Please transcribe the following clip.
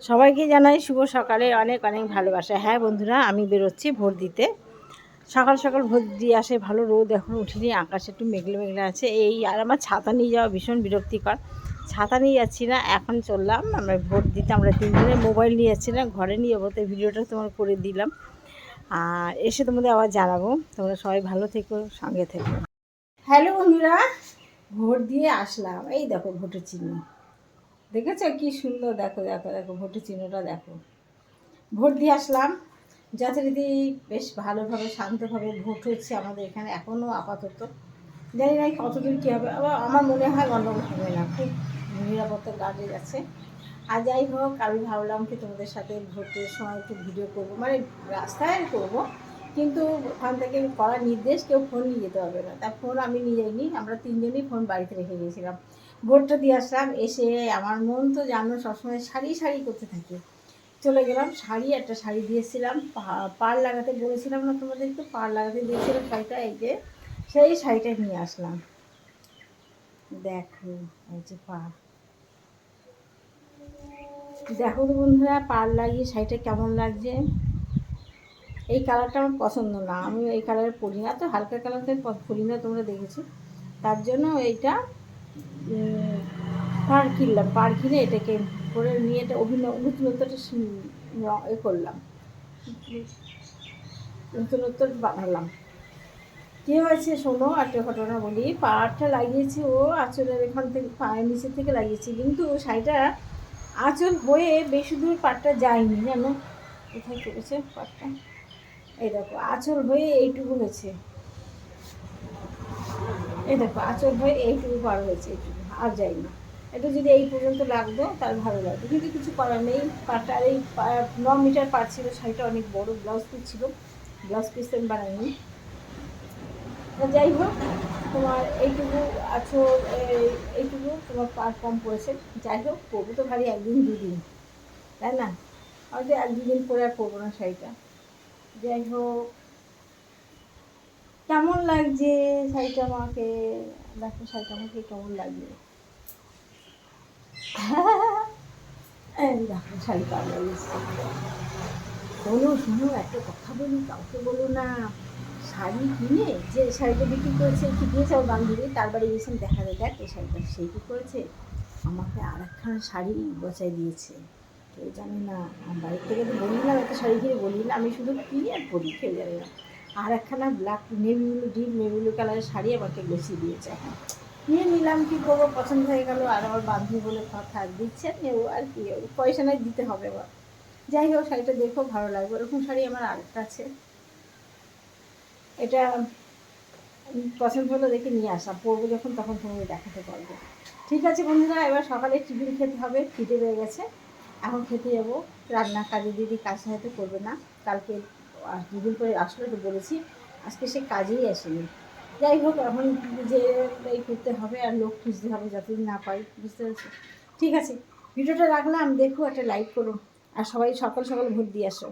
সবাইকে জানাই শুভ সকালে অনেক অনেক ভালোবাসা। হ্যাঁ বন্ধুরা, আমি বেরোচ্ছি ভোট দিতে। সকাল সকাল ভোট দিয়ে আসে, ভালো রোদ এখন উঠিনি, আকাশ একটু মেঘলে মেঘলে আছে। আর আমার ছাতা নিয়ে যাওয়া ভীষণ বিরক্তিকর। ছাতা নিয়ে যাচ্ছি না, এখন চললাম আমরা ভোট দিতে। আমরা তিনজনে মোবাইল নিয়ে যাচ্ছি না, ঘরে নিয়ে যাবো। তো ভিডিওটা তোমার করে দিলাম, আর এসে তোমাদের আবার জানাবো। তোমরা সবাই ভালো থেকো, সঙ্গে থেকো। হ্যালো বন্ধুরা, ভোট দিয়ে আসলাম। এই দেখো ভোটের চিহ্ন, দেখেছো কি সুন্দর? দেখো দেখো দেখো ভোটের চিহ্নটা দেখো। ভোট দিয়ে আসলাম যথারীতি, বেশ ভালোভাবে শান্তভাবে ভোট হচ্ছে আমাদের এখানে এখনও আপাতত। জানি না কতদূর কী হবে, আবার আমার মনে হয় গণ্ডগোল হবে না, খুব নিরাপত্তা গার্ডে যাচ্ছে। আর যাই হোক, আমি ভাবলাম কি তোমাদের সাথে ভোটের সময় একটু ভিডিও করবো, মানে রাস্তায় করবো, কিন্তু ওখান থেকে করার নির্দেশ, কেউ ফোন নিয়ে যেতে হবে না। তা ফোন আমি নিয়ে যাইনি, আমরা তিনজনই ফোন বাড়িতে রেখে গিয়েছিলাম। ভোটটা দিয়ে আসলাম, এসে আমার মন তো জানো সবসময় শাড়ি শাড়ি করতে থাকে। চলে গেলাম, একটা শাড়ি দিয়েছিলাম, পাড় লাগাতে বলেছিলাম না তোমাদের, একটু পাড় লাগাতে দিয়েছিলাম শাড়িটা, এই যে সেই শাড়িটা নিয়ে আসলাম। দেখো এই যে পাড়, দেখো তো বন্ধুরা, পাড় লাগিয়ে শাড়িটা কেমন লাগছে। এই কালারটা আমার পছন্দ না, আমি এই কালারে পরি না, তো হালকা কালারটা পরি না, তোমরা দেখেছো। তার জন্য এইটা পাড় কিনলাম, পাড় কিনে এটাকে করে নিয়ে এটা নতুনত্বটা এ করলাম, নতুনত্ব বানালাম। কী হয়েছে শোনো, একটা ঘটনা বলি। পাড়টা লাগিয়েছি ও আঁচলের এখান থেকে, পায়ের নিচের থেকে লাগিয়েছি, কিন্তু শাড়িটা আঁচল হয়ে বেশি দূর পাড়টা যায়নি, জানো কোথায় চলেছে পাড়টা। এই দেখো আঁচল হয়ে এইটুকু হয়েছে, এই দেখো আঁচল হয়ে এইটুকু পার হয়েছে, এইটুকু আর যায়নি। এটা যদি এই পর্যন্ত লাগতো তাহলে ভালো লাগতো, কিন্তু কিছু করার নেই। পাড়টা এই 9 মিটার পাড় ছিল, শাড়িটা অনেক বড়, ব্লাউজ পিস ছিল, ব্লাউজ পিস আমি বানাইনি। যাই হোক, তোমার এইটুকু আছো, এইটুকু তোমার পার কম পড়েছে। যাই হোক, পরবো তো ভারী একদিন দুদিন, তাই না? হয়তো 1-2 দিন পরে আর পরবো না শাড়িটা। যাই হোক, কেমন লাগছে শাড়িটা আমাকে, দেখো শাড়িটা আমাকে কেমন লাগবে। দেখো শাড়ি পাওয়া লাগিয়েছে। শোনো শোনো, একটা কথা বলি, কাউকে বলো না। শাড়ি কিনে যে শাড়িটা বিক্রি করেছে, কি দিয়েছে আমার বান্ধবী, তার বাড়ি গেছিলাম, দেখা যায় দেখ এই শাড়িটা সে কী করেছে, আমাকে আর একখানা শাড়ি বসাই দিয়েছে। কেউ জানে না, আমার বাড়ির থেকে তো বলিলাম একটা শাড়ি কিনে, বলি না আমি শুধু কিনে আর পরি, কেউ জানে না। আর একখানা ব্ল্যাক ডিপ নেভি ব্লু কালারের শাড়ি আমাকে বসিয়ে দিয়েছে। এখন নিয়ে নিলাম, কী করবো, পছন্দ হয়ে গেল। আর আমার বান্ধবী বলে কথা দিচ্ছে, নেবো আর কি, পয়সা নয় দিতে হবে আবার। যাই হোক, শাড়িটা দেখো ভালো লাগবে, ওরকম শাড়ি আমার আরেকটা আছে, এটা পছন্দ হলো দেখে নিয়ে আসা, পরবো যখন তখন তোমাকে দেখাতে পারবো। ঠিক আছে বন্ধুরা, এবার সকালে টিফিন খেতে হবে, খিদে পেয়ে গেছে, এখন খেতে যাবো। রান্না কাজে দিদি কাজ হয়তো করবে না, কালকে 2 দিন পরে আসলো তো বলেছি, আজকে সে কাজেই আসেনি। যাই হোক, এখন যে এই করতে হবে, আর লোক খুঁজতে হবে যতদিন না পাই, বুঝতে পারছি। ঠিক আছে, ভিডিওটা রাখলাম, দেখো একটা লাইক করো, আর সবাই সকাল সকাল ভোট দিয়ে আসো।